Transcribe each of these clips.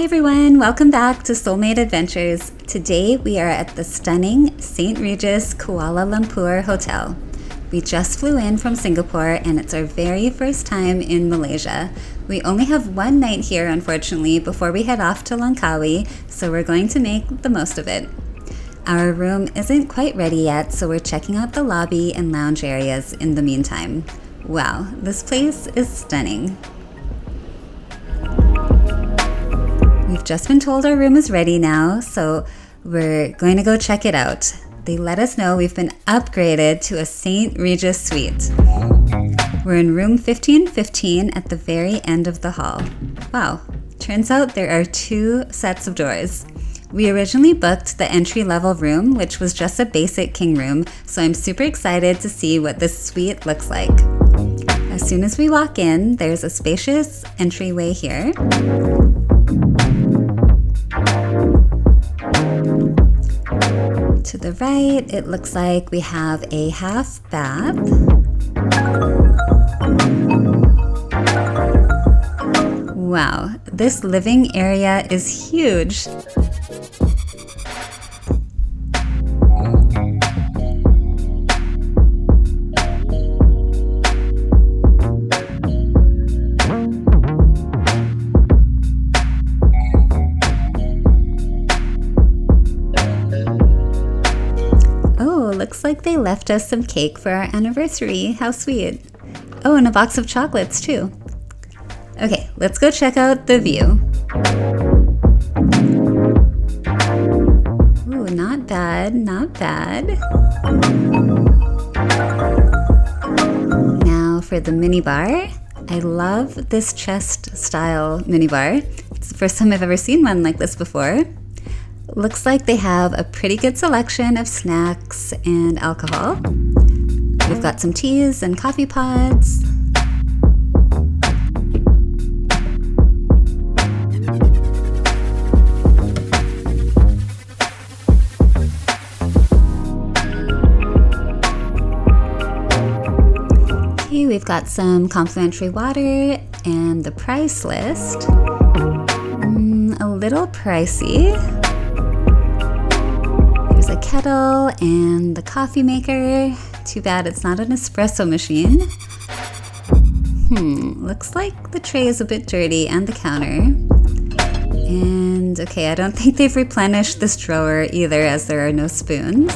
everyone, welcome back to Soulmate Adventures. Today we are at the stunning St. Regis Kuala Lumpur Hotel. We just flew in from Singapore and it's our very first time in Malaysia. We only have one night here, unfortunately, before we head off to Langkawi, so we're going to make the most of it. Our room isn't quite ready yet, so we're checking out the lobby and lounge areas in the meantime. Wow, this place is stunning. We've just been told our room is ready now, so we're going to go check it out. They let us know we've been upgraded to a St. Regis Suite. We're in room 1515 at the very end of the hall. Wow, turns out there are two sets of doors. We originally booked the entry-level room, which was just a basic king room, so I'm super excited to see what this suite looks like. As soon as we walk in, there's a spacious entryway here. To the right, it looks like we have a half bath. Wow, this living area is huge. Looks like they left us some cake for our anniversary. How sweet. Oh, and a box of chocolates too. Okay, let's go check out the view. Ooh, not bad, not bad. Now for the minibar. I love this chest style minibar. It's the first time I've ever seen one like this before. Looks like they have a pretty good selection of snacks and alcohol. We've got some teas and coffee pods. Okay, we've got some complimentary water and the price list. A little pricey. A kettle and the coffee maker. Too bad it's not an espresso machine. Looks like the tray is a bit dirty and the counter. And okay, I don't think they've replenished this drawer either, as there are no spoons.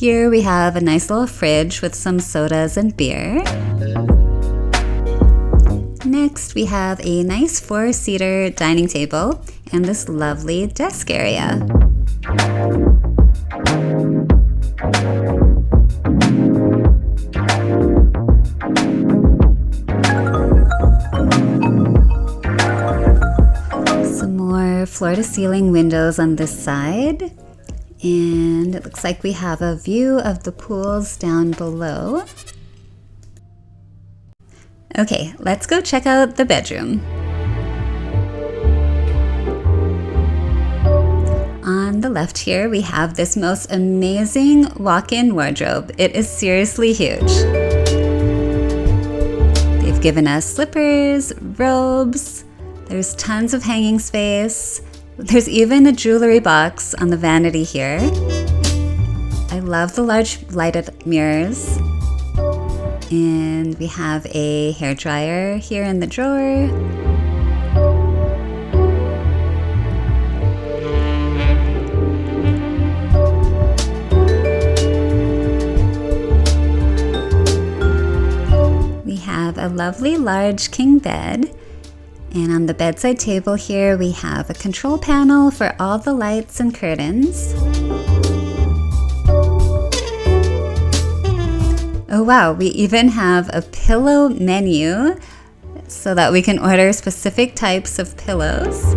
Here we have a nice little fridge with some sodas and beer. Next we have a nice 4-seater dining table and this lovely desk area. Some more floor-to-ceiling windows on this side, and it looks like we have a view of the pools down below. Okay, let's go check out the bedroom. On the left here, we have this most amazing walk-in wardrobe. It is seriously huge. They've given us slippers, robes, there's tons of hanging space. There's even a jewelry box on the vanity here. I love the large lighted mirrors. And we have a hairdryer here in the drawer. A lovely large king bed, and on the bedside table here we have a control panel for all the lights and curtains. Oh wow, we even have a pillow menu so that we can order specific types of pillows.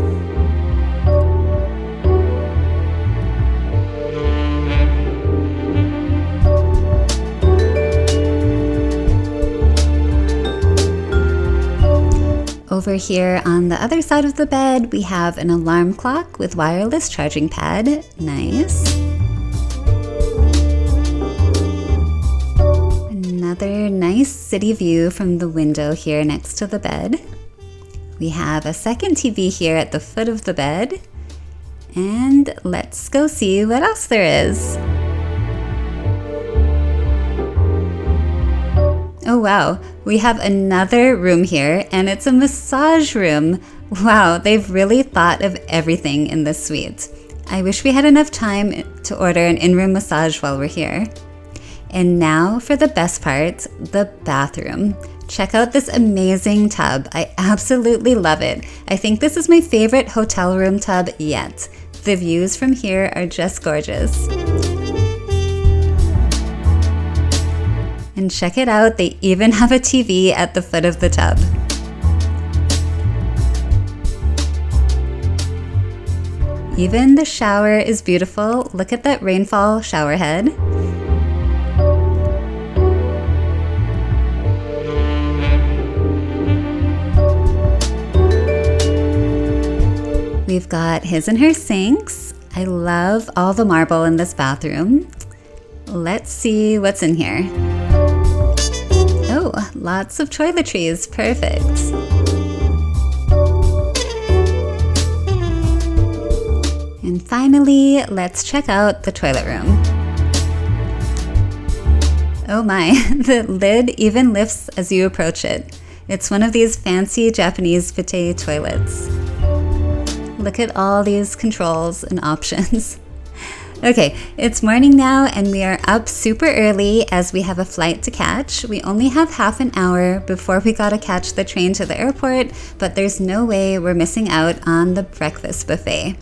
Over here on the other side of the bed, we have an alarm clock with wireless charging pad. Nice. Another nice city view from the window here next to the bed. We have a second TV here at the foot of the bed. And let's go see what else there is. Oh wow, we have another room here, and it's a massage room. Wow, they've really thought of everything in this suite. I wish we had enough time to order an in-room massage while we're here. And now for the best part, the bathroom. Check out this amazing tub. I absolutely love it. I think this is my favorite hotel room tub yet. The views from here are just gorgeous. And check it out, they even have a TV at the foot of the tub. Even the shower is beautiful. Look at that rainfall shower head. We've got his and her sinks. I love all the marble in this bathroom. Let's see what's in here. Oh, lots of toiletries, perfect. And finally, let's check out the toilet room. Oh my, the lid even lifts as you approach it. It's one of these fancy Japanese bidet toilets. Look at all these controls and options. Okay, it's morning now and we are up super early as we have a flight to catch. We only have half an hour before we gotta catch the train to the airport, but there's no way we're missing out on the breakfast buffet.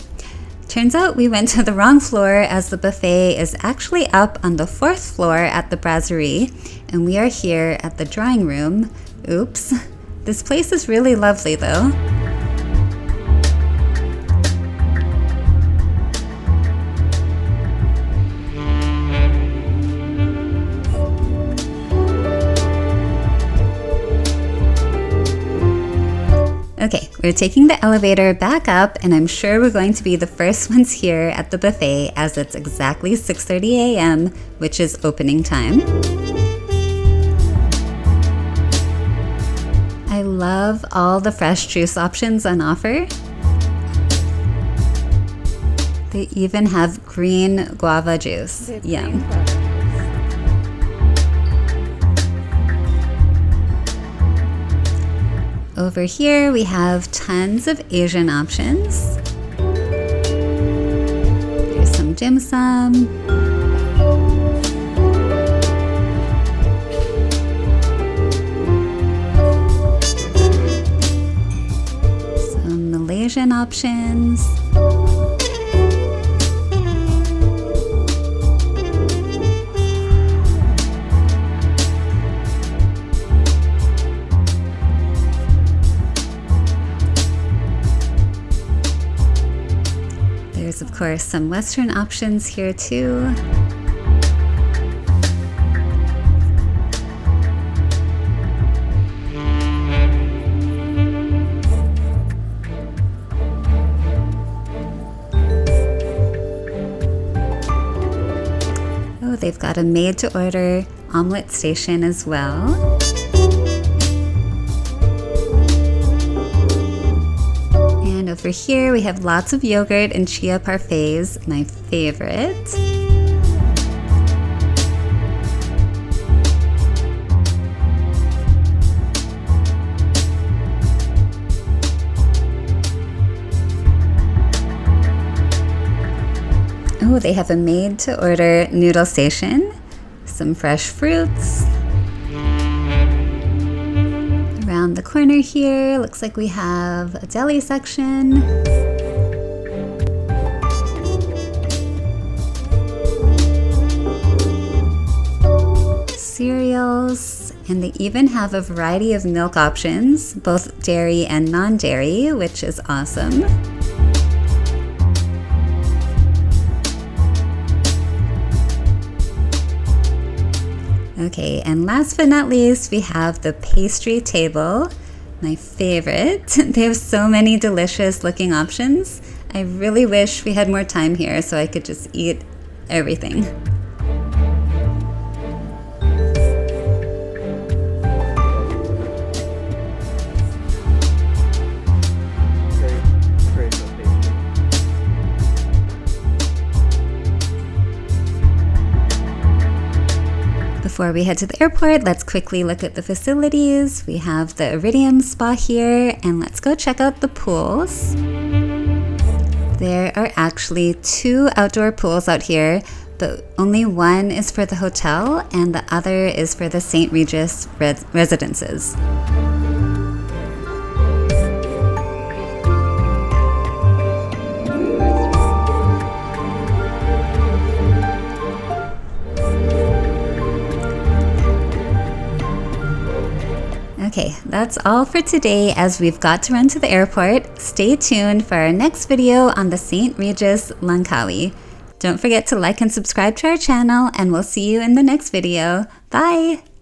Turns out we went to the wrong floor as the buffet is actually up on the 4th floor at the Brasserie, and we are here at the drawing room. Oops. This place is really lovely though. Okay, we're taking the elevator back up and I'm sure we're going to be the first ones here at the buffet as it's exactly 6:30 a.m., which is opening time. I love all the fresh juice options on offer. They even have green guava juice. Yum. Over here, we have tons of Asian options. There's some dim sum. Some Malaysian options. There's of course some Western options here too. Oh, they've got a made-to-order omelet station as well. Over here, we have lots of yogurt and chia parfaits, my favorite. Oh, they have a made-to-order noodle station, some fresh fruits. Around the corner here, looks like we have a deli section. Cereals, and they even have a variety of milk options, both dairy and non-dairy, which is awesome. Okay, and last but not least, we have the pastry table, my favorite. They have so many delicious looking options. I really wish we had more time here so I could just eat everything. Before we head to the airport, let's quickly look at the facilities. We have the Iridium Spa here, and let's go check out the pools. There are actually 2 outdoor pools out here, but only one is for the hotel and the other is for the St. Regis Residences. Okay, that's all for today as we've got to run to the airport. Stay tuned for our next video on the St. Regis Langkawi. Don't forget to like and subscribe to our channel, and we'll see you in the next video. Bye!